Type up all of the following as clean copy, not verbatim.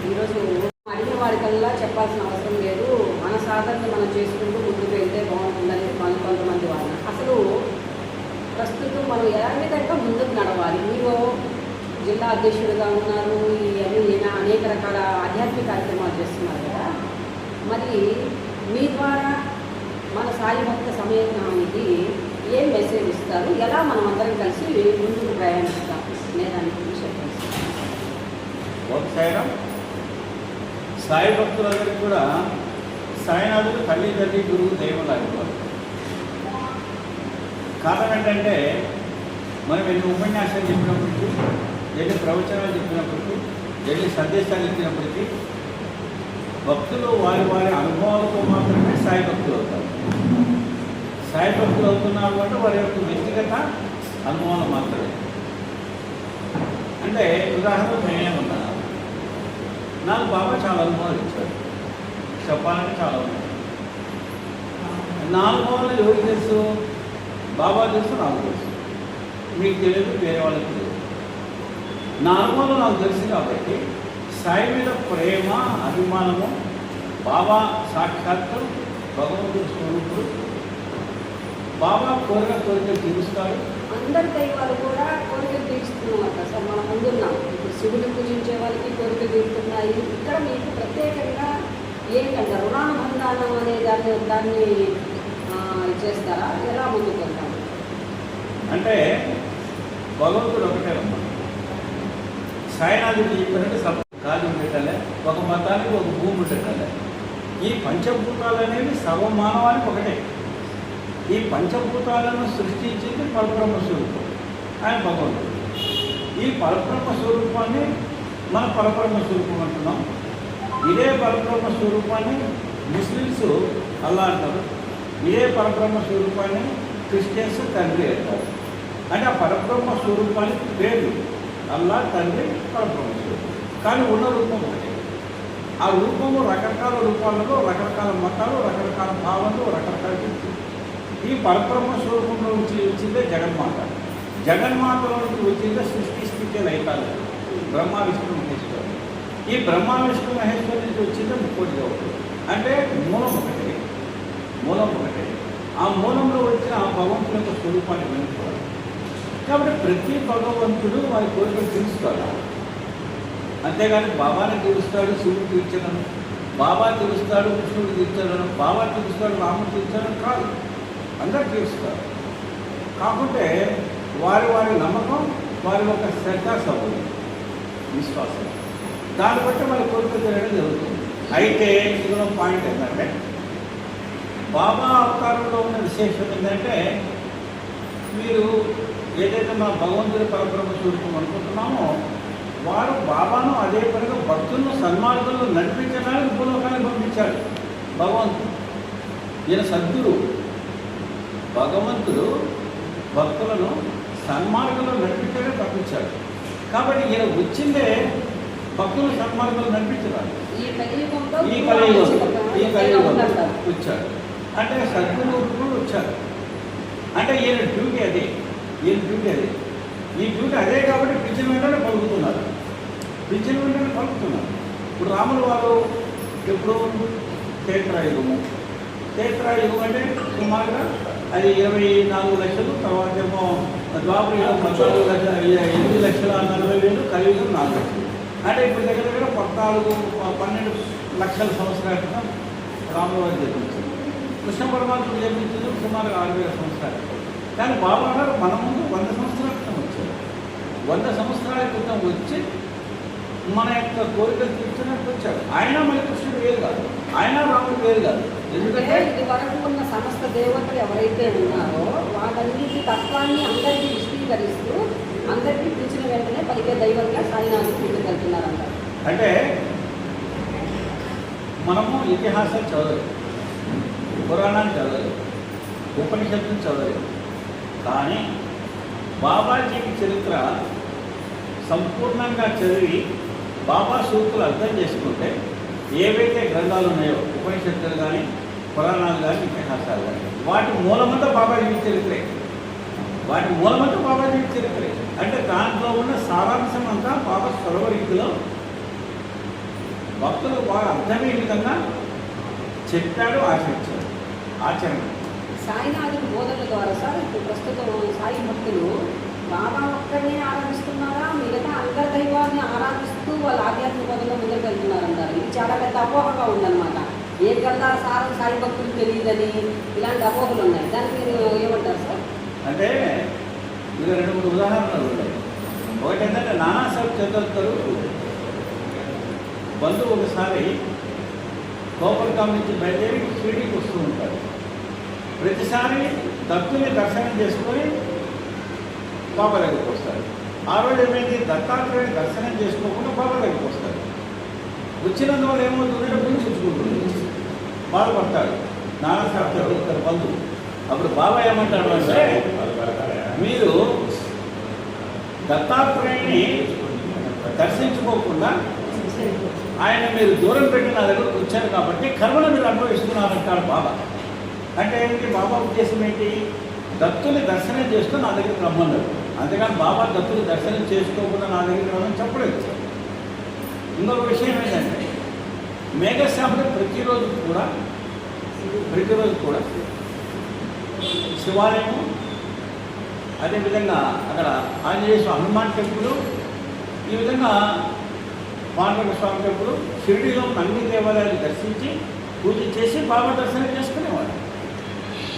ఈరోజు అడిగిన వాడికల్లా చెప్పాల్సిన అవసరం లేదు, మన సాధనని మనం చేసుకుంటూ ముందుకు వెళ్తే బాగుంటుందని కొంతమంది వాళ్ళు. అసలు ప్రస్తుతం మనం ఎలా విధంగా ముందుకు నడవాలి? మీరు జిల్లా అధ్యక్షుడిగా ఉన్నారు, ఇవన్నీ అనేక రకాల ఆధ్యాత్మిక కార్యక్రమాలు చేస్తున్నారు కదా, మరి మీ ద్వారా మన సాయి భక్త సమయానికి ఏం మెసేజ్ ఇస్తారు? ఎలా మనం అందరం కలిసి ముందుకు ప్రయాణిస్తాం అనే దాని గురించి చెప్పండి. సాయి భక్తులందరికీ కూడా సాయినాథుడు తల్లి తల్లి గురువు దైవం లాంటివారు. కారణం ఏంటంటే మనం ఎన్ని ఉపన్యాసాలు చెప్పినప్పటికీ, ఎన్ని ప్రవచనాలు చెప్పినప్పటికీ, ఎన్ని సందేశాలు ఇచ్చినప్పటికీ భక్తులు వారి అనుభవాలతో మాత్రమే సాయి భక్తులు అవుతారు. సాయి భక్తులు అవుతున్నారు అంటే వారి యొక్క వ్యక్తిగత అనుభవాలు మాత్రమే. అంటే ఉదాహరణకు నేనే ఉన్నాను, నాకు బాబా చాలా అనుభవాలు ఇచ్చాడు, చెప్పాలంటే చాలా ఉన్నాయి. నా అనుభవాలు ఎవరికి తెలుసు? బాబా తెలుసు, నాకు తెలుసు, మీకు తెలియదు, వేరే వాళ్ళకి తెలియదు. నా అనుభవాలు నాకు తెలుసు కాబట్టి సాయి మీద ప్రేమ, అభిమానము, బాబా సాక్షాత్తు భగవంతుడి స్వరూపుడు, బాబా కోరికలు తీరుస్తాడు. అందరి దైవాలు కూడా కోరికలు తీరుస్తున్నాం సార్. మనం ముందున్నాం, ఇప్పుడు శివుని పూజించే వాళ్ళకి కోరికలు తీరుతున్నాయి. ఇక్కడ మీకు ప్రత్యేకంగా ఏంటంటే రుణానుబంధానం అనే దాన్ని చేస్తారా? ఎలా ముందుకు వెళ్తాం? అంటే భగవంతుడు ఒకటే అమ్మా. సాయినాథుడు చెప్పినట్టు కాదు ఉండేటలే, ఒక మతానికి ఒక భూమి ఉండేటలే. ఈ పంచభూతాలు అనేవి సర్వ మానవానికి ఒకటే. ఈ పంచభూతాలను సృష్టించింది పరబ్రహ్మ స్వరూపం ఆయన భగవంతుడు. ఈ పరబ్రహ్మ స్వరూపాన్ని మన పరబ్రహ్మ స్వరూపం అంటున్నాం. ఇదే పరబ్రహ్మ స్వరూపాన్ని ముస్లిమ్స్ అల్లా అంటారు, ఇదే పరబ్రహ్మ స్వరూపాన్ని క్రిస్టియన్స్ తండ్రి అంటారు. అంటే ఆ పరబ్రహ్మ స్వరూపానికి పేరు అల్లా, తండ్రి, పరబ్రహ్మ స్వరూపం. కానీ ఉన్న రూపం ఒకటి. ఆ రూపము రకరకాల రూపాలలో రకరకాల మతాలు, రకరకాల భావాలు, రకరకాల వ్యక్తులు. ఈ పరబ్రహ్మ స్వరూపంలో నుంచి వచ్చిందే జగన్మాత. జగన్మాతలో నుంచి వచ్చిందే సృష్టి స్థితి లైకాలు బ్రహ్మ విష్ణు మహేశ్వరు. ఈ బ్రహ్మ విష్ణు మహేశ్వరు నుంచి వచ్చిందే ముక్కోటి దేవుడు. అంటే మూలం ఒకటే, మూలం ఒకటే. ఆ మూలంలో వచ్చిన ఆ భగవంతుని యొక్క స్వరూపాన్ని వెనుకోవాలి. కాబట్టి ప్రతి భగవంతుడు వారి కోరికలు తీరుస్తాడు. అంతేగాని బాబాని తీరుస్తాడు, శివుడు తీర్చడం, బాబా తీరుస్తాడు, కృష్ణుడు తీర్చడం, బాబా తీరుస్తాడు, రాముడు తీర్చడం కాదు. అందరు తీరుస్తారు. కాకుంటే వారి నమ్మకం, వారి యొక్క శ్రద్ధాసభలు, విశ్వాసం, దాన్ని బట్టి వాళ్ళ కోరిక తీరడం జరుగుతుంది. అయితే ఇందులో పాయింట్ ఏంటంటే బాబా అవతారంలో ఉన్న విశేషం ఏంటంటే, మీరు ఏదైతే మన భగవంతుడి పరబ్రహ్మ స్వరూపం అనుకుంటున్నామో వారు బాబాను అదే పనిగా భక్తులను సన్మార్గంలో నడిపించడానికి భూలోకానికి పంపించాడు భగవంతుడు. ఈయన సద్గురు. భగవంతుడు భక్తులను సన్మార్గంలో నడిపించడానికి పంపించాడు. కాబట్టి ఈయన వచ్చిందే భక్తులు సన్మార్గంలో నడిపించరాదు. ఈ కలియుగంలో వచ్చాడు. అంటే సద్గురు వచ్చారు. అంటే ఈయన డ్యూటీ అదే, ఈయన డ్యూటీ అదే. ఈ డ్యూటీ అదే కాబట్టి పిచ్చిన వెంటనే పలుకుతున్నారు, పిచ్చిన వెంటనే పలుకుతున్నారు. ఇప్పుడు రాములు వారు ఎప్పుడు క్షేత్రాయుగము. క్షేత్రాయుగం అంటే సుమారుగా అది 24 లక్షలు, తర్వాత ఏమో ద్వాపర యుగం 8 లక్షల 40 వేలు, కలియుగం 4 లక్షలు. అంటే ఇప్పుడు దగ్గర 12 లక్షల సంవత్సరాల క్రితం రాముల వారు జన్మించారు. కృష్ణ పరమాత్ముడు జన్మించింది సుమారుగా 6000 సంవత్సరాలు. కానీ బాబా గారు మన ముందు 100 సంవత్సరాల క్రితం వచ్చారు. 100 సంవత్సరాల క్రితం వచ్చి మన యొక్క కోరికలు తీర్చడానికి వచ్చాడు. ఆయన మన కృష్ణుడు వేరు కాదు, ఆయన రాముడు వేరు కాదు. ఎందుకంటే ఇది వరకు ఉన్న సమస్త దేవతలు ఎవరైతే ఉన్నారో వాళ్ళన్నిటి తత్వాన్ని అందరికీ విశదీకరిస్తూ అందరికీ పిలిచిన వెంటనే పలికే దైవంగా సాయినాథుడు ముందుకు వెళ్తున్నారంట. అంటే మనము ఇతిహాసాలు చదవలేదు, పురాణాలు చదవలేదు, ఉపనిషత్తులు చదవలేదు. కానీ బాబాజీకి చరిత్ర సంపూర్ణంగా చదివి బాబా సూక్తులు అర్థం చేసుకుంటే ఏవైతే గ్రంథాలు ఉన్నాయో ఉపనిషత్తులు కానీ, పురాణాలు కానీ, ఇతిహాసాలు కానీ, వాటి మూలమంతా బాబాజీ చరిత్రే. వాటి మూలమంతా బాబాజీ చరిత్రే. అంటే దాంట్లో ఉన్న సారాంశం అంతా బాబా స్వరవరీతిలో భక్తులకు బాగా అర్థమయ్యే విధంగా చెప్పాడు, ఆచరించాడు. ఆచరణ సాయినాథుడి బోధనల ద్వారా సార్ ఇప్పుడు ప్రస్తుతం సాయి భక్తులు బాబా ఒక్కడినే ఆరాధిస్తున్నారా, మిగతా అందరి దైవాన్ని ఆరాధిస్తూ వాళ్ళ ఆధ్యాత్మిక బోధనలో ముందుకు వెళ్తున్నారంటారు. ఇది చాలా పెద్ద అపోహగా ఉందన్నమాట. ఏ గ్రంథాల సారం సాయి భక్తులు తెలియదని ఇలాంటి అపోహలు ఉన్నాయి. దానికి మీరు ఏమంటారు సార్? అంటే మీరు 2-3 ఉదాహరణలు ఉన్నాయి. ఒకటి ఏంటంటే నానాసాహెబ్ చంద్రకర్ బంధువు ఒకసారి గోపల్గాం నుంచి బయలుదేరి షిరిడీకి వస్తూ ఉంటారు. ప్రతిసారి దత్తుని దర్శనం చేసుకొని బాబా దగ్గరికి వస్తారు. ఆ రోజు ఏమైంది, దత్తాత్రేయుని దర్శనం చేసుకోకుండా బాబా దగ్గరికి వస్తారు. వచ్చినందువల్ల ఏమవుతుందంటే ముందు చూసుకుంటుంది, బాధపడతాడు నానాసాహెబ్ చంద్రకర్ బంధువు. అప్పుడు బాబా ఏమంటాడు అంటే, మీరు దత్తాత్రేయుని దర్శించుకోకుండా ఆయన మీరు దూరం పెట్టి నా దగ్గరకు వచ్చారు కాబట్టి కర్మను మీరు అనుభవిస్తున్నారంటాడు బాబా. అంటే ఏంటి బాబా ఉద్దేశం ఏంటి? దత్తుని దర్శనం చేస్తూ నా దగ్గరికి రమ్మన్నాడు. అంతేగాని బాబా దత్తుని దర్శనం చేసుకోకుండా నా దగ్గరికి రమ్మని చెప్పలేదు. ఇంకొక విషయం ఏంటంటే మేఘశ్యాముడు ప్రతిరోజు కూడా శివాలయము, అదేవిధంగా అక్కడ ఆంజనేయ స్వామి హనుమాన్ టెంపుల్, ఈ విధంగా పాండురంగ స్వామి టెంపుల్, షిరిడీలో ఉన్న అన్ని దేవాలయాలు దర్శించి పూజ చేసి బాబా దర్శనం చేసుకునేవాడు.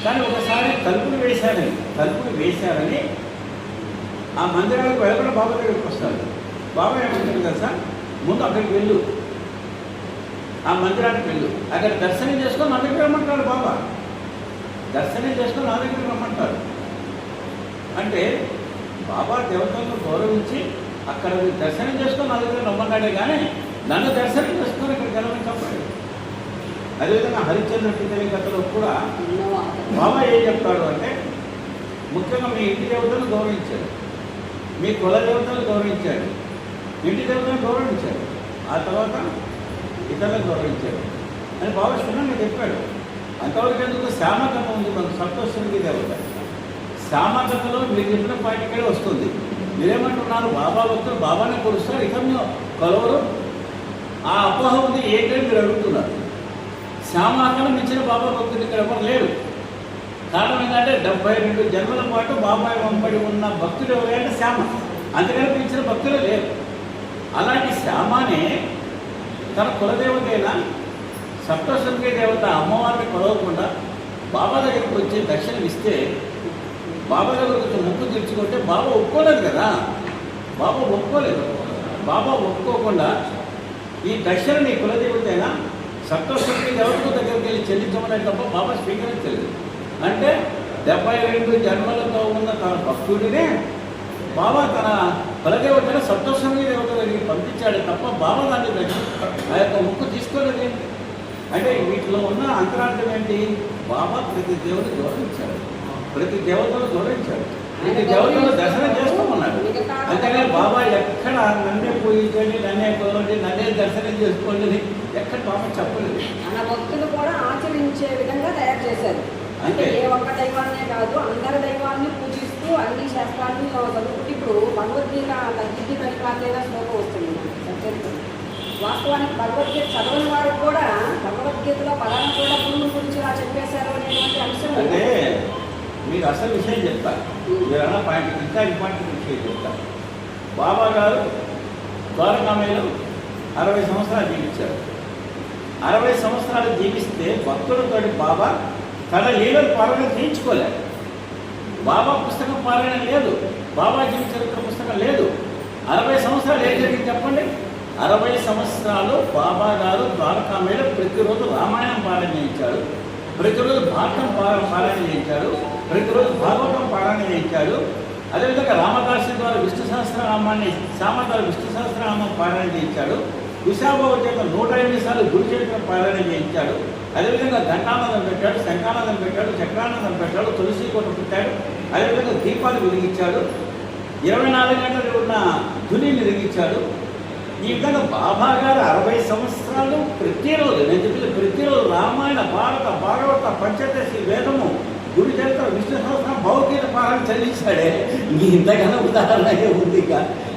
కానీ ఒకసారి తలుపులు వేశారని ఆ మందిరాలకు వెళ్ళకుండా బాబా దగ్గరికి వస్తారు. బాబా ఏమంటారు తెలుసా, ముందు అక్కడికి వెళ్ళు, ఆ మందిరానికి వెళ్ళు, అక్కడ దర్శనం చేసుకొని నా దగ్గర రమ్మంటాడు బాబా. దర్శనం చేసుకొని నా దగ్గర రమ్మంటాడు. అంటే బాబా దేవతలను గౌరవించి అక్కడ దర్శనం చేసుకొని నా దగ్గర రమ్మన్నాడే కానీ నన్ను దర్శనం చేసుకొని ఇక్కడ గెలవని చెప్పలేదు. అదేవిధంగా హరిశ్చంద్ర టీచరింగ్ కథలో కూడా బాబా ఏం చెప్తాడు అంటే, ముఖ్యంగా మీ ఇంటి దేవతలను గౌరవించాడు, మీ కుల దేవతలను గౌరవించాడు, ఇంటి దేవతలను గౌరవించాడు, ఆ తర్వాత ఇతరులను గౌరవించాడు అని బాబా క్షుణ్ణంగా చెప్పాడు. అంతవరకు ఎందుకు శ్యామకథ ఉంది మనకు, సంతోషానికి దేవత. శ్యామకథలో మీరు చెప్పిన పాటికే వస్తుంది. మీరేమంటున్నారు, బాబా భక్తులు బాబానే కొలుస్తారు, ఇతరులు కొలవరు, ఆ అపోహ ఉంది ఏంటని మీరు అడుగుతున్నారు. శ్యామాకళం ఇచ్చిన బాబా భక్తులు ఇక్కడ ఎవరు లేరు. కారణం ఏంటంటే 72 జన్మల పాటు బాబాయ్ వెంబడి ఉన్న భక్తులు ఎవరంటే శ్యామ, అందుకని పిలిచిన భక్తులే లేరు. అలాంటి శ్యామానే తన కులదేవతైన సప్తశృంగి దేవత అమ్మవారిని కొలవకుండా బాబా దగ్గరికి వచ్చి దర్శనం ఇస్తే, బాబా దగ్గరకు వచ్చి ముక్కు తెచ్చుకుంటే బాబా ఒప్పుకోలేదు కదా. బాబా ఒప్పుకోకుండా ఈ దర్శనం నీ కులదేవతైన సప్తశృంగి దేవతకు దగ్గరికి వెళ్ళి చెల్లించమనే తప్ప బాబా స్వీకరించలేదు. అంటే 72 జన్మలతో ఉన్న తన భక్తుడినే బాబా తన కులదేవతైన సప్తశృంగి దేవత దగ్గరికి పంపించాడు తప్ప బాబా దాన్ని ఆ యొక్క ముక్కు తీసుకోలేదు. అంటే వీటిలో ఉన్న అంతరార్థం ఏంటి? బాబా ప్రతి దేవుని గౌరవించాడు, ప్రతి దేవతను గౌరవించాడు, ప్రతి దేవతను దర్శనం చేసుకోమన్నాడు. అంతేగాని బాబా ఎక్కడ నన్నే పూజించండి, నన్నే కొలవండి, నన్నే దర్శనం చేసుకోండి ఎక్కడ బాబా చెప్పలేదు. మన భక్తులు కూడా ఆచరించే విధంగా తయారు చేశారు. అంటే ఏ ఒక్క దైవాన్నే కాదు, అందరి దైవాన్ని పూజిస్తూ అన్ని శాస్త్రాన్ని చదువుకుంటే ఇప్పుడు భగవద్గీత తగ్గిద్ది ప్రతిపాదైన శ్లోకం వస్తుంది సత్యంతో. వాస్తవానికి భగవద్గీత చదవని వారికి కూడా భగవద్గీతలో పలానా కూడా పురుగు గురించి ఇలా చెప్పేశారు అనేటువంటి అంశం. అంటే మీకు అసలు విషయం చెప్తారు, మీరు అన్న పాయింట్ ఇంకా ఇంపార్టెంట్ విషయం చెప్తారు. బాబా గారు ద్వారకామయ్యలో 60 సంవత్సరాలు జీవించారు. 60 సంవత్సరాలు జీవిస్తే భక్తులతో బాబా తన లీలలు పాలన చేయించుకోలేదు. బాబా పుస్తకం పాలన లేదు, బాబా జీవిత చరిత్ర పుస్తకం లేదు. 60 సంవత్సరాలు ఏం జరిగింది చెప్పండి? 60 సంవత్సరాలు బాబా గారు ద్వారకామయ్యలో ప్రతిరోజు రామాయణం పాలన చేయించాడు, ప్రతిరోజు భారతం పాలన చేయించాడు, ప్రతిరోజు భాగవతం పాలన చేయించాడు. అదేవిధంగా రామదాసు ద్వారా విష్ణు సహస్రనామాన్ని, శ్యామ ద్వారా విష్ణు సహస్రనామం పాలన చేయించాడు. విశాఖబాబు చేత 108 సార్లు గురు చరిత్ర పాలన చేయించాడు. అదేవిధంగా ఘంటానందం పెట్టాడు, శంఖానందం పెట్టాడు, చక్రానందం పెట్టాడు, తులసి కోట పెట్టాడు. అదేవిధంగా దీపాలు వెలిగించాడు, 24 గంటలు ఉన్న ధునిని వెలిగించాడు. ఈ విధంగా బాబా గారు 60 సంవత్సరాలు ప్రతిరోజు, నేను చెప్పిన ప్రతిరోజు రామాయణ, భారత, భాగవత, పంచదశి వేదము గురు చరిత్ర విష్ణు సహస్రం భౌతిక పాలన చదివించాడే. ఇంతకన్నా ఉదాహరణ ఉంది. ఇక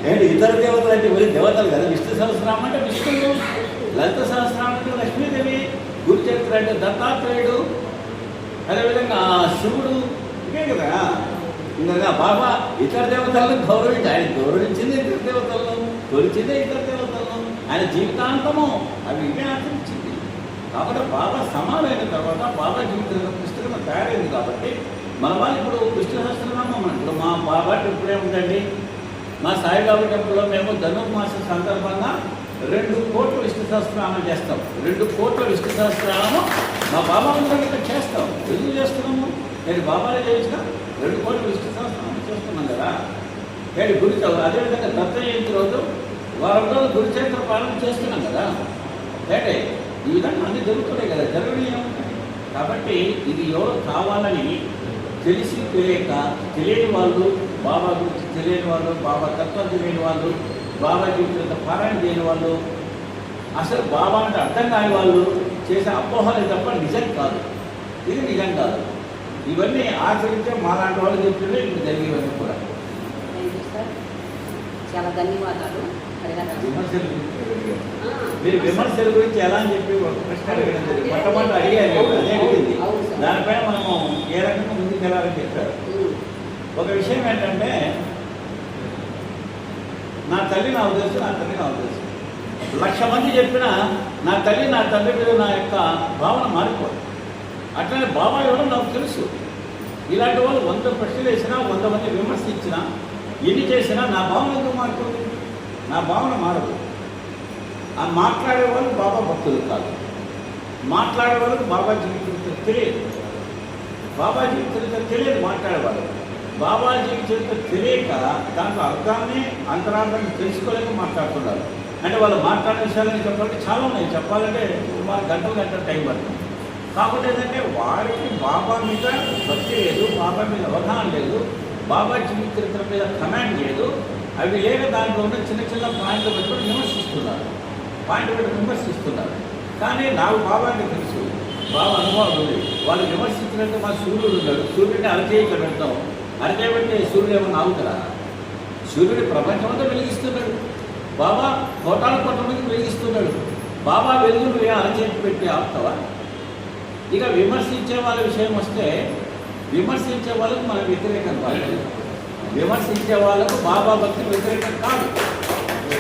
ఏంటి ఇతర దేవతలు అంటే మరి దేవతలు కదా. విష్ణు సహస్రనామం అంటే విష్ణువు, లలిత సహస్రనామం అంటే లక్ష్మీదేవి, గురు చరిత్ర అంటే దత్తాత్రేయుడు, అదేవిధంగా శివుడు, ఇదే కదా. ఇంకా బాబా ఇతర దేవతలను గౌరవించి, ఆయన గౌరవించింది ఇతర దేవతలను, కొలిచిందే ఇతర దేవతలను, ఆయన జీవితాంతము అవి ఇవే ఆచరించింది. కాబట్టి బాబా సమానమైన తర్వాత బాబా జీవితంలో పుస్తకం తయారైంది. కాబట్టి మన వాళ్ళు ఇప్పుడు విష్ణు సహస్రనామం ఇప్పుడు మా బాబా టెంపుల్ ఏముందండి, మా సాయిబాబా టెంపుల్లో మేము ధనుర్మాస సందర్భంగా 2 కోట్ల విష్ణు సహస్రనామం చేస్తాం. 2 కోట్ల విష్ణు సహస్రనామం మా బాబా ఇక్కడ చేస్తాం. ఎందుకు చేస్తున్నాము? నేను బాబానే చేయించిన 2 కోట్ల విష్ణు సహస్రనామం చేస్తున్నాం కదా. నేను గురి అదేవిధంగా దత్త జయంతి రోజు వారం రోజులు గురు చరిత్ర పాలన చేస్తున్నాం కదా. అంటే ఈ విధంగా అన్నీ జరుగుతున్నాయి కదా, జరగనీయం. కాబట్టి ఇది ఎవరో కావాలని తెలిసి తెలియక, తెలియని వాళ్ళు, బాబా గురించి తెలియని వాళ్ళు, బాబా తత్వం తెలియని వాళ్ళు, బాబా జీవితంలో పారాయణ చేయని వాళ్ళు, అసలు బాబా అంటే అర్థం కాని వాళ్ళు చేసే అపోహలే తప్ప నిజం కాదు. ఇది నిజం కాదు. ఇవన్నీ ఆచరించే మాలాంటి వాళ్ళు చెప్తుంటే ఇప్పుడు జరిగేవన్నీ కూడా. చాలా ధన్యవాదాలు. విమర్శలు మీరు విమర్శల గురించి ఎలా అని చెప్పి ఒక ప్రశ్న అడగడం జరిగింది. మొట్టమొదటి అడిగారు, అదే అడిగింది. దానిపైన మనము ఏ రకంగా ముందుకు వెళ్ళాలని చెప్పారు. ఒక విషయం ఏంటంటే, నా తల్లి నాకు తెలుసు, నా తండ్రి నాకు తెలుసు. 1,00,000 మంది చెప్పినా నా తల్లి నా తండ్రి మీద నా యొక్క భావన మారిపోదు. అట్లనే బాబా ఎవరో నాకు తెలుసు. ఇలాంటి వాళ్ళు 100 ప్రశ్నలు వేసినా, 100 మంది విమర్శించినా, ఎన్ని చేసినా నా భావన ఎందుకు మారుతుంది? నా భావన మారదు. ఆ మాట్లాడే వాళ్ళు బాబా భక్తులు కాదు. మాట్లాడే వాళ్ళకి బాబా జీవితం తెలియదు. బాబా జీవితం తెలియదు మాట్లాడేవాళ్ళు. బాబా జీవితం తెలియక దాంట్లో అర్థాన్ని, అంతరార్థాన్ని తెలుసుకోలేక మాట్లాడుతున్నారు. అంటే వాళ్ళు మాట్లాడే విషయాలని చెప్పాలంటే చాలా ఉన్నాయి. చెప్పాలంటే సుమారు గంటలు టైం పడుతుంది. కాబట్టి ఏంటంటే వారికి బాబా మీద భక్తి లేదు, బాబా మీద అవగాహన లేదు, బాబా జీవిత చరిత్ర మీద కమాండ్ లేదు. అవి లేక దాంట్లో ఉన్న చిన్న చిన్న పాయింట్లు పెట్టుకుని విమర్శిస్తున్నారు. కానీ నాకు బాబాకి తెలుసు, బాబా అనుభవం ఉంది. వాళ్ళు విమర్శించినట్టు మా సూర్యుడు ఉన్నాడు. సూర్యుడిని అరచేయిక పెడతాం. అరచేయబెట్టే సూర్యుడు ఏమన్నా ఆగుతారా? సూర్యుడి ప్రపంచమంతా వెలిగిస్తున్నాడు. బాబా కోటాల కోట్ల మంది వెలిగిస్తున్నాడు. బాబా వెలుగును అరచేతి పెట్టి ఆపుతావా? ఇక విమర్శించే వాళ్ళ విషయం వస్తే, విమర్శించే వాళ్ళకు మనం వ్యతిరేకం కాదు. విమర్శించే వాళ్ళకు బాబా భక్తి వ్యతిరేకం కాదు.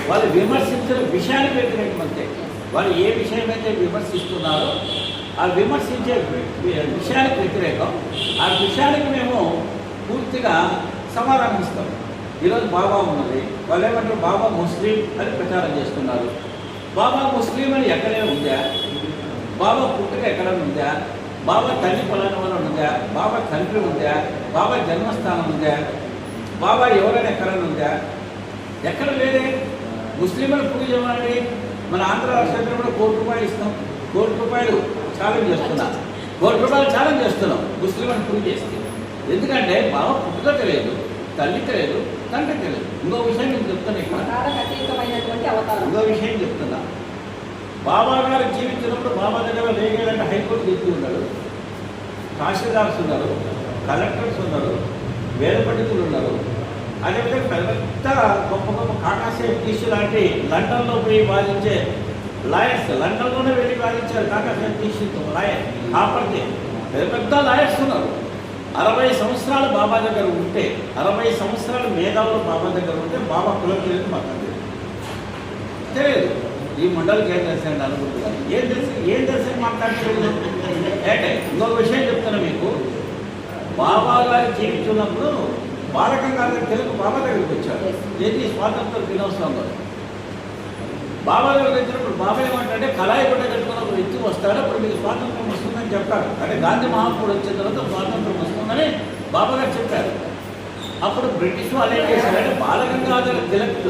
వాళ్ళు విమర్శించిన విషయానికి వ్యతిరేకం అంతే. వాళ్ళు ఏ విషయం అయితే విమర్శిస్తున్నారో ఆ విమర్శించే విషయానికి వ్యతిరేకం. ఆ విషయానికి మేము పూర్తిగా సమాధానం ఇస్తాం. ఈరోజు బాబా ఉన్నది, వాళ్ళు ఏమంటారు బాబా ముస్లిం అని ప్రచారం చేస్తున్నారు. బాబా ముస్లిం అని ఎక్కడైనా ఉందా? బాబా పుట్టుక ఎక్కడైనా ఉందా? బాబా తల్లి పొలాన వల్ల ఉందా? బాబా తండ్రి ఉందా? బాబా జన్మస్థానం ఉందా? బాబా ఎవరైనా ఎక్కడైనా ఉందా? ఎక్కడ లేదే. ముస్లింలు పూజ చేయమండి. మన ఆంధ్ర రాష్ట్రంలో కూడా ₹1,00,00,000 ఇస్తాం. ₹1,00,00,000 ఛాలెంజ్ చేస్తున్నాం. ₹1,00,00,000 ఛాలెంజ్ చేస్తున్నాం ముస్లింలను పూజ చేస్తే. ఎందుకంటే బాబా పుట్టుక తెలియదు, తల్లి తెలియదు, తండ్రి తెలియదు. ఇంకో విషయం నేను చెప్తున్నా ఇక్కడ. ఇంకో విషయం చెప్తున్నా. బాబా గారు జీవించినప్పుడు బాబా దగ్గర లేగేదంటే హైకోర్టు చెప్తూ ఉన్నాడు, తహసీల్దార్స్ ఉన్నారు, కలెక్టర్స్ ఉన్నారు, వేద పండితులు ఉన్నారు. అదేవిధంగా పెద్ద గొప్ప గొప్ప కాకాసాహెబ్ టీసు లాంటి లండన్లో పోయి వాదించే లాయర్స్, లండన్లోనే వెళ్ళి వాదించారు కాకాసాహెబ్ టీసుతో లాయర్. కాకపోతే పెద్ద లాయర్స్ ఉన్నారు. 60 సంవత్సరాలు బాబా దగ్గర ఉంటే, 60 సంవత్సరాలు మేధావులు బాబా దగ్గర ఉంటే బాబా కులం తెలియదు, మాకు తెలియదు. ఈ మండలికి ఏం తెలిసింది అనుకుంటున్నాను. ఏం తెలిసి మాట్లాడుతుంది అంటే ఇంకొక విషయం చెప్తున్నా మీకు. బాబా గారి జీవించున్నప్పుడు బాలగంగాధర్ తిలక్ బాబా దగ్గరికి వచ్చారు. ఏది స్వాతంత్ర దినోత్సవంలో బాబా దగ్గరికి వచ్చినప్పుడు బాబా ఏమంటే కళాయి గుడ్డ కట్టుకున్న ఒక వ్యక్తి వస్తాడు, అప్పుడు మీకు స్వాతంత్రం వస్తుందని చెప్పారు. అంటే గాంధీ మహాత్ముడు వచ్చిన తర్వాత స్వాతంత్రం వస్తుందని బాబా గారు చెప్పారు. అప్పుడు బ్రిటిష్ వాళ్ళు ఏం చేశారంటే బాలగంగాధర్ తిలక్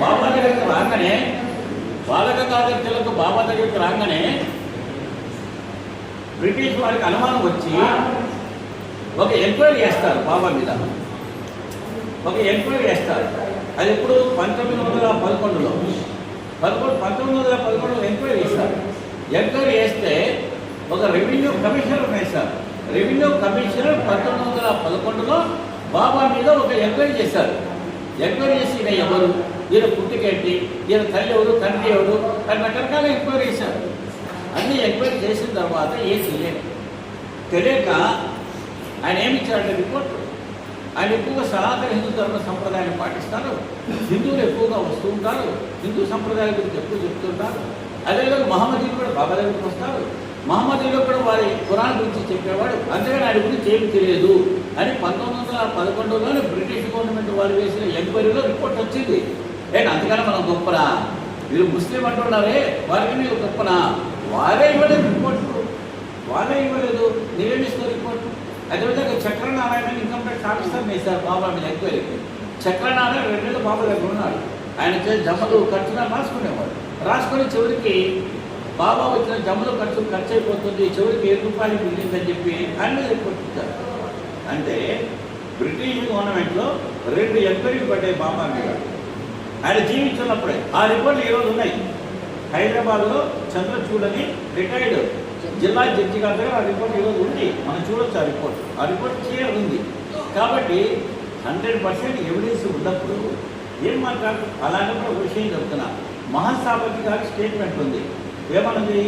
బాబా దగ్గరికి రాగానే, బాలగంగాధర్ తిలక్ బాబా దగ్గరికి రాగానే బ్రిటిష్ వారికి అనుమానం వచ్చి ఒక ఎంక్వైరీ చేస్తారు బాబా మీద. ఒక ఎంక్వైరీ చేస్తారు. అది ఇప్పుడు 1911లో 1911 ఎంక్వైరీ చేస్తారు. ఎంక్వైరీ చేస్తే ఒక రెవెన్యూ కమిషనర్ వేశారు. రెవెన్యూ కమిషనర్ 1911లో బాబా మీద ఒక ఎంక్వైరీ చేశారు. ఎంక్వైరీ చేసి ఈయన ఎవరు, ఈయన పుట్టుకేంటి, ఈయన తల్లి ఎవరు, తండ్రి ఎవరు అని రకరకాల ఎంక్వైరీ చేశారు. అన్ని ఎంక్వైరీ చేసిన తర్వాత ఏం తెలియక ఆయన ఏమి ఇచ్చారంటే రిపోర్ట్. ఆయన ఎక్కువగా సనాతన హిందూ ధర్మ సంప్రదాయాన్ని పాటిస్తారు, హిందువులు ఎక్కువగా వస్తూ ఉంటారు, హిందూ సంప్రదాయాల గురించి ఎక్కువ చెప్తుంటారు. అదేవిధంగా మహమ్మదీయులు కూడా బాబా దగ్గరికి వస్తారు, మహమ్మదీయులు కూడా వారి ఖురాన్ గురించి చెప్పేవాడు. అంతేగాని ఆయన గురించి ఏమి తెలియదు అని 1911లోనే బ్రిటిష్ గవర్నమెంట్ వారు వేసిన ఎంక్వైరీలో రిపోర్ట్ వచ్చింది. అంతకన్నా మనం గొప్పనా, వీళ్ళు ముస్లిం అంటున్నారే వారికి నీకు గొప్పనా, వారే ఇవ్వలేదు రిపోర్టు, వారే ఇవ్వలేదు, నీవేమిస్తారు రిపోర్టు. అదేవిధంగా చక్రనారాయణ ఇన్కమ్ ట్యాక్స్ ఆఫీసర్ వేశారు బాబా మీద ఎంక్వైరీకి. చక్రనారాయణ 2 నెలలు బాబా దగ్గర ఉన్నాడు. ఆయన జమలు ఖర్చున రాసుకునేవాడు. రాసుకొని చివరికి బాబా వచ్చిన జమలు ఖర్చు అయిపోతుంది, చివరికి 7 రూపాయలు మిగిలిందని చెప్పి ఆయన మీద రిపోర్ట్ ఇచ్చారు. అంటే బ్రిటిష్ గవర్నమెంట్లో 2 ఎంక్వైరీలు పడ్డాయి బాబా మీద ఆయన జీవించున్నప్పుడే. ఆ రిపోర్ట్లు ఈరోజు ఉన్నాయి. హైదరాబాద్లో చంద్రచూడని రిటైర్డ్ జిల్లా జడ్జి గారి దగ్గర ఆ రిపోర్ట్ ఈరోజు ఉంది, మనం చూడొచ్చు. ఆ రిపోర్ట్ క్లియర్ ఉంది. కాబట్టి 100% ఎవిడెన్స్ ఉన్నప్పుడు ఏం మాట్లాడు. అలాంటప్పుడు ఒక విషయం చెప్తున్నా. మహాసాపతి గారి స్టేట్మెంట్ ఉంది. ఏమన్నది?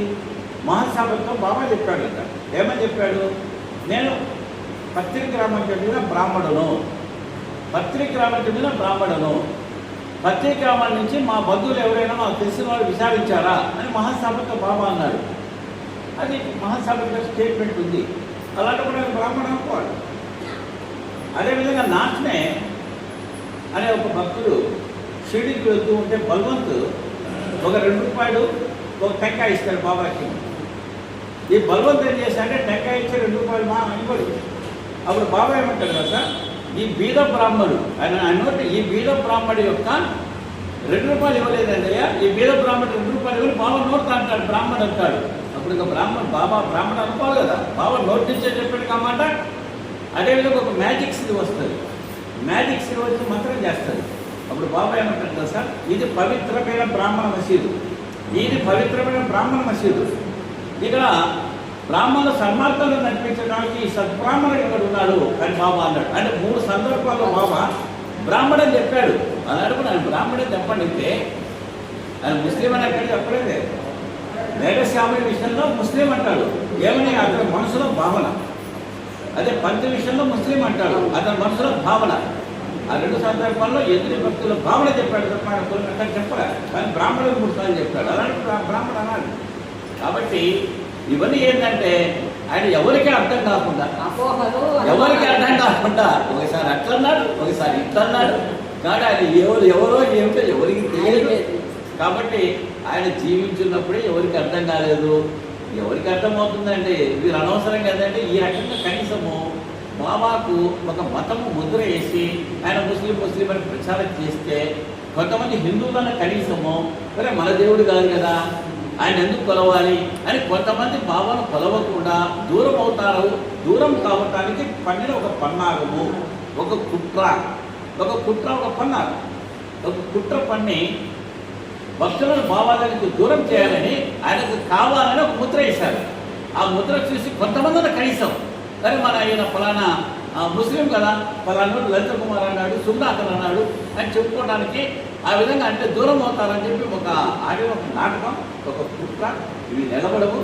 మహాసాపతితో బాబా చెప్పాడు కదా, ఏమని చెప్పాడు? నేను పత్రిక రామంటే మీద బ్రాహ్మణును, పత్రిక రామంటే మీద బ్రాహ్మణును, పత్రిక రామం నుంచి మా బంధువులు ఎవరైనా మాకు తెలిసిన వాళ్ళు విచారించారా అని మహాసాపతితో బాబా అన్నాడు. అది మహాసాపతి గారి స్టేట్మెంట్ ఉంది. అలాంటప్పుడు ఆయన బ్రాహ్మణ అనుకోవాలి. అదేవిధంగా నాట్నే అనే ఒక భక్తుడు షిరిడీకి వెళ్తూ ఉంటే బల్వంత్ ఒక 2 రూపాయలు ఒక టెంకాయ ఇస్తాడు బాబాకి. ఈ బల్వంత్ ఏం చేశాడంటే టెంకాయ ఇచ్చి 2 రూపాయలు మా అనుకోడు. అప్పుడు బాబా ఏమంటాడు కదా, ఈ బీద బ్రాహ్మడు అన్నట్టు ఈ బీద బ్రాహ్మడి యొక్క 2 రూపాయలు ఇవ్వలేదండి అయ్యా, ఈ బీద బ్రాహ్మడు 2 రూపాయలు ఇవ్వలేదు బాబా నోట్ అంటాడు, బ్రాహ్మడు అంటాడు. అప్పుడు ఇంకా బాబా బ్రాహ్మణ అనుకోవాలి కదా, బాబా నోట్ ఇచ్చే చెప్పాడు కామాట. అదేవిధంగా ఒక మ్యాజిక్ సిరి వస్తుంది, మ్యాజిక్ సిరి వచ్చి మంత్రం చేస్తుంది. అప్పుడు బాబా ఏమంటాడు కదా సార్, ఇది పవిత్రమైన బ్రాహ్మణ మసీదు, ఇది పవిత్రమైన బ్రాహ్మణ మసీదు. ఇక్కడ బ్రాహ్మణుల సన్మార్గంలో నడిపించడానికి సద్బ్రాహ్మణుడు ఇక్కడ ఉన్నాడు అని బాబా అన్నాడు. అంటే 3 సందర్భాల్లో బాబా బ్రాహ్మణని చెప్పాడు. అన్నాడు ఆయన బ్రాహ్మణే చెప్పండి అంటే ఆయన ముస్లిం అని ఎక్కడ చెప్పలేదే. మేఘశ్యాముడి విషయంలో ముస్లిం అంటాడు, ఏమని అతని మనసులో భావన. అదే పంచ విషయంలో ముస్లిం అంటాడు, అతని మనసులో భావన. ఆ 2 సందర్భాల్లో ఎదుటి భక్తుల భావన చెప్పాడు తప్ప అంటే చెప్పలే. కానీ బ్రాహ్మణుడు 3 సార్లు చెప్పాడు, అలాంటి బ్రాహ్మణ అన్నాడు. కాబట్టి ఇవన్నీ ఏంటంటే ఆయన ఎవరికి అర్థం కాకుండా, ఎవరికి అర్థం కాకుండా ఒకసారి అట్లన్నాడు, ఒకసారి ఇట్లన్నాడు. కానీ ఆయన ఎవరో ఏమిటో ఎవరికి తెలియదు. కాబట్టి ఆయన జీవించున్నప్పుడే ఎవరికి అర్థం కాలేదు. ఎవరికి అర్థమవుతుందండి? వీరు అనవసరం కదండి. ఈ రకంగా కనీసము బాబాకు ఒక మతము ముద్ర వేసి ఆయన ముస్లిం అని ప్రచారం చేస్తే కొంతమంది హిందువులన్న కనీసము మరి మన దేవుడు కాదు కదా, ఆయన ఎందుకు కొలవాలి అని కొంతమంది బాబాను కొలవకుండా దూరం అవుతారు. దూరం కావటానికి పన్నిన ఒక పన్నాగము, ఒక కుట్ర ఒక పన్నాగం, ఒక కుట్ర పన్ని భక్తులను బాబా దగ్గరికి దూరం చేయాలని ఆయనకు కావాలని ఒక ముద్ర వేశారు. ఆ ముద్ర చూసి కొంతమంది కనీసం సరే మన ఆయన ఫలానా ముస్లిం కదా, ఫలానా లలిత కుమార్ అన్నాడు, సుందాకర్ అన్నాడు అని చెప్పుకోవడానికి ఆ విధంగా అంటే దూరం అవుతారని చెప్పి ఒక ఆడియో, ఒక నాటకం, ఒక కుట్ర. ఇవి నిలబడవు.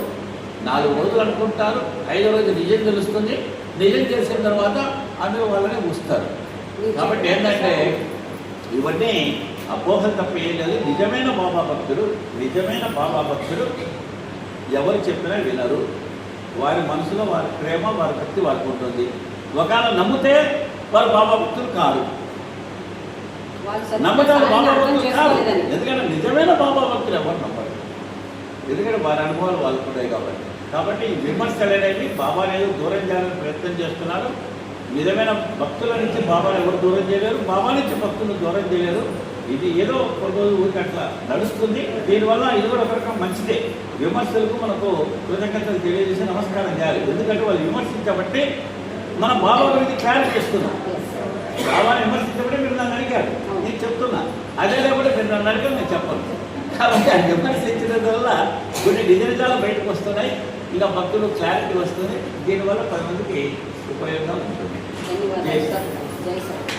4 రోజులు అనుకుంటారు, 5వ రోజు నిజం తెలుస్తుంది. నిజం తెలిసిన తర్వాత అందరూ వాళ్ళని వస్తారు. కాబట్టి ఏంటంటే ఇవన్నీ అపోహలు తప్ప ఏం లేదు. నిజమైన బాబా భక్తుడు ఎవరు చెప్పినా వినరు. వారి మనసులో వారి ప్రేమ, వారి భక్తి వారికి ఉంటుంది. ఒకవేళ నమ్మితే వారు బాబా భక్తులు కాదు, నమ్మకాలు బాబా భక్తులు కాదు. ఎందుకంటే నిజమైన బాబా భక్తులు ఎవరు నమ్మరు, ఎందుకంటే వారి అనుభవాలు వాళ్ళకు ఉన్నాయి కాబట్టి ఈ విమర్శలు అనేవి బాబాని ఏదో దూరం చేయాలని ప్రయత్నం చేస్తున్నారు. నిజమైన భక్తుల నుంచి బాబాని ఎవరు దూరం చేయలేరు, బాబా నుంచి భక్తులు దూరం చేయలేరు. ఇది ఏదో కొన్ని రోజు ఊరికి అట్లా నడుస్తుంది. దీనివల్ల ఇది కూడా ఒక రకం మంచిదే. విమర్శలకు మనకు కృతజ్ఞతలు తెలియజేసి నమస్కారం చేయాలి. ఎందుకంటే వాళ్ళు విమర్శించబట్టి మన బాబా గురించి క్లారిటీ ఇస్తున్నాం. బాబాని విమర్శించబట్టి మీరు నన్ను అడిగారు, నేను చెప్తున్నా. అదే లేకపోతే మీరు నన్ను అడిగారు, నేను చెప్పను. కాబట్టి ఆ విమర్శించడం వల్ల కొన్ని నిజాలు బయటకు వస్తున్నాయి. ఇంకా భక్తులు క్లారిటీ వస్తుంది. దీనివల్ల 10 మందికి ఉపయోగంగా ఉంటుంది. ధన్యవాదాలు సార్. జై సార్.